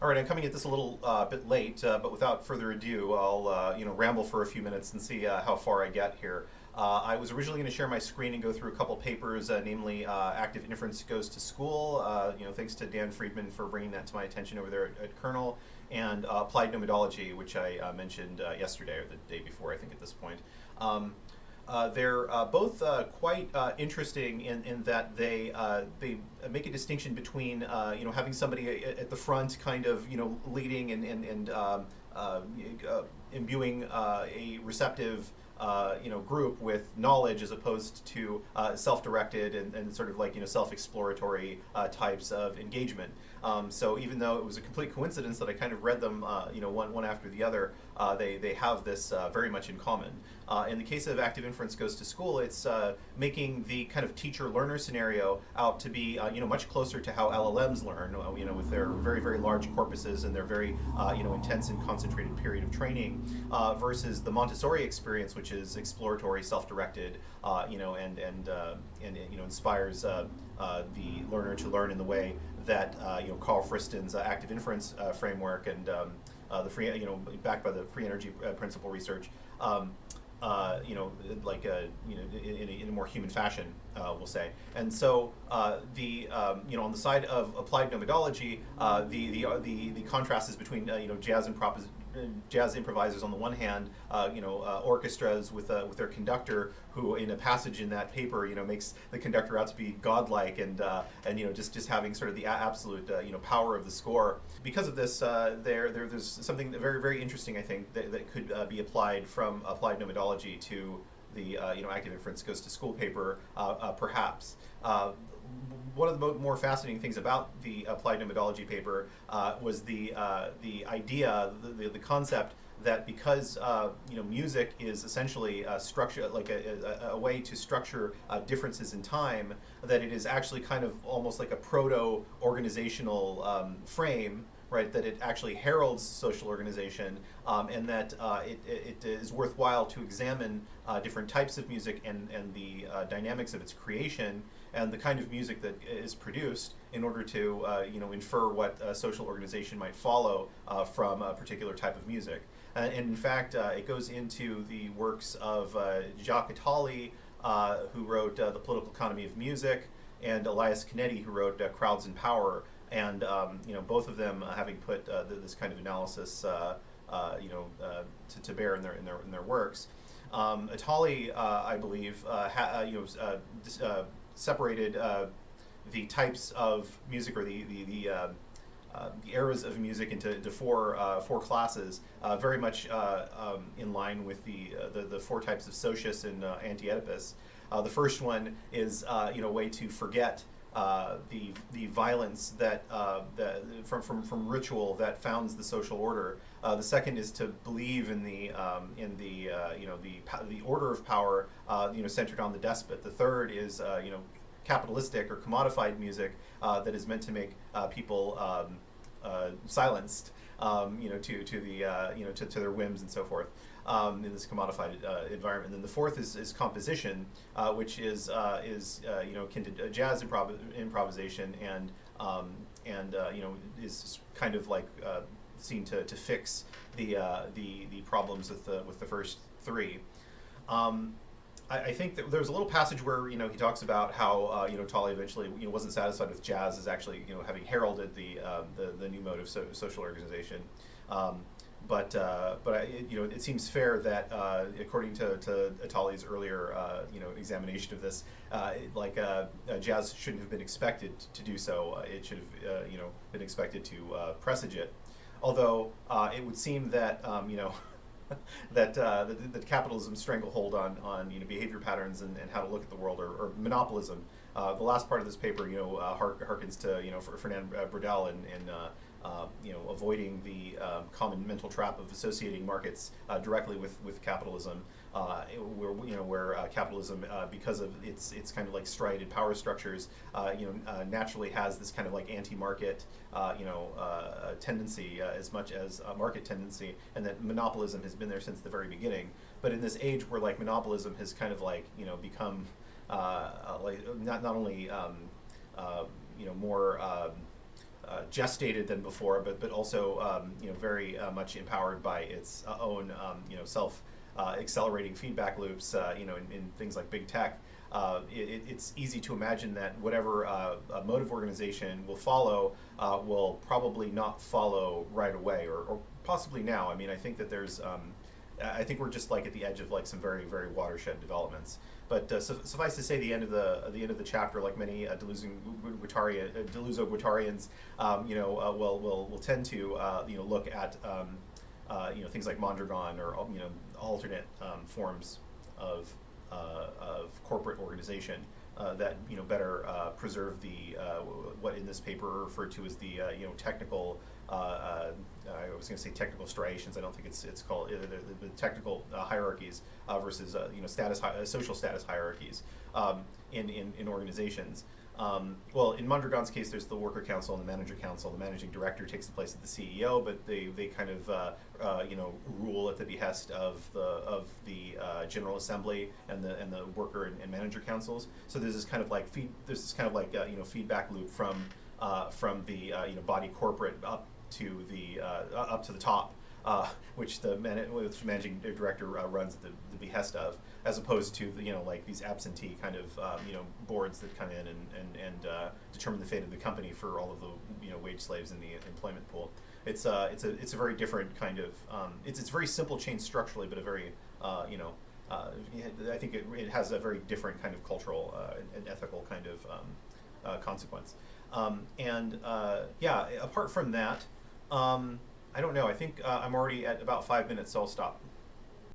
All right, I'm coming at this a little bit late, but without further ado, I'll ramble for a few minutes and see how far I get here. I was originally going to share my screen and go through a couple papers, namely Active Inference Goes to School. Thanks to Dan Friedman for bringing that to my attention over there at Kernel, and Applied Nomadology, which I mentioned yesterday or the day before, I think at this point. Um, they're both quite interesting in that they make a distinction between having somebody at the front kind of leading and imbuing a receptive group with knowledge as opposed to self-directed and sort of like self-exploratory types of engagement. So even though it was a complete coincidence that I kind of read them one after the other, they have this very much in common. In the case of Active Inference Goes to School, it's making the kind of teacher-learner scenario out to be much closer to how LLMs learn, with their very, very large corpuses and their very intense and concentrated period of training, versus the Montessori experience, which is exploratory, self-directed, and inspires the learner to learn in the way that Carl Friston's active inference framework and the free, backed by the free energy principle research, in a more human fashion, we'll say. And so on the side of applied nomadology, the contrast is between jazz improvisers on the one hand, orchestras with their conductor, who in a passage in that paper, makes the conductor out to be godlike and just having sort of the absolute power of the score. Because of this, there's something very, very interesting, I think, that could be applied from applied nomadology to the Active Inference Goes to School paper, perhaps. One of the more fascinating things about the applied nomadology paper was the idea, the concept that because music is essentially a structure, like a way to structure differences in time, that it is actually kind of almost like a proto-organizational frame, right? That it actually heralds social organization, and that it is worthwhile to examine different types of music and the dynamics of its creation and the kind of music that is produced in order to infer what social organization might follow from a particular type of music. And in fact, it goes into the works of Jacques Attali, who wrote The Political Economy of Music, and Elias Canetti, who wrote Crowds and Power. And both of them having put this kind of analysis to bear in their works. Attali, I believe, separated the types of music, or the eras of music, into four classes, very much in line with the four types of socius and anti-Oedipus. The first one is a way to forget the violence that from ritual that founds the social order. The second is to believe in the order of power, centered on the despot. The third is capitalistic or commodified music that is meant to make people silenced, to their whims and so forth. In this commodified environment. And then the fourth is composition, which is akin to jazz improvisation, and is kind of like seen to fix the problems with the first three. I think that there's a little passage where he talks about how Tolley eventually wasn't satisfied with jazz as actually having heralded the new mode of social organization. But it seems fair that according to Attali's earlier examination of this, jazz shouldn't have been expected to do so. It should have been expected to presage it. Although it would seem that that capitalism's stranglehold on behavior patterns and how to look at the world, or monopolism. The last part of this paper harkens to Fernand Braudel and avoiding the common mental trap of associating markets directly with capitalism, where capitalism, because of its kind of like striated power structures, naturally has this kind of like anti-market tendency, as much as a market tendency, and that monopolism has been there since the very beginning. But in this age where like monopolism has kind of like become like not only more gestated than before, but also very much empowered by its own self accelerating feedback loops. In things like big tech, it's easy to imagine that whatever a motive organization will follow will probably not follow right away, or possibly now. I mean, I think that there's I think we're just like at the edge of like some very, very watershed developments. But suffice to say, the end of the chapter, like many Deleuze-Guattarians, will tend to look at things like Mondragon, or alternate forms of corporate organization that better preserve the what in this paper are referred to as the technical. I was going to say technical striations. I don't think it's called the technical hierarchies versus social status hierarchies in organizations. Well, in Mondragon's case, there's the worker council and the manager council. The managing director takes the place of the CEO, but they kind of rule at the behest of the General Assembly and the worker and manager councils. So there's this kind of like feedback loop from the body corporate up to the top, which the managing director runs at the behest of, as opposed to these absentee kind of boards that come in and determine the fate of the company for all of the wage slaves in the employment pool. It's a very different kind of it's very simple change structurally, but a very I think it has a very different kind of cultural and ethical kind of consequence. Apart from that, I don't know. I think I'm already at about 5 minutes, so I'll stop.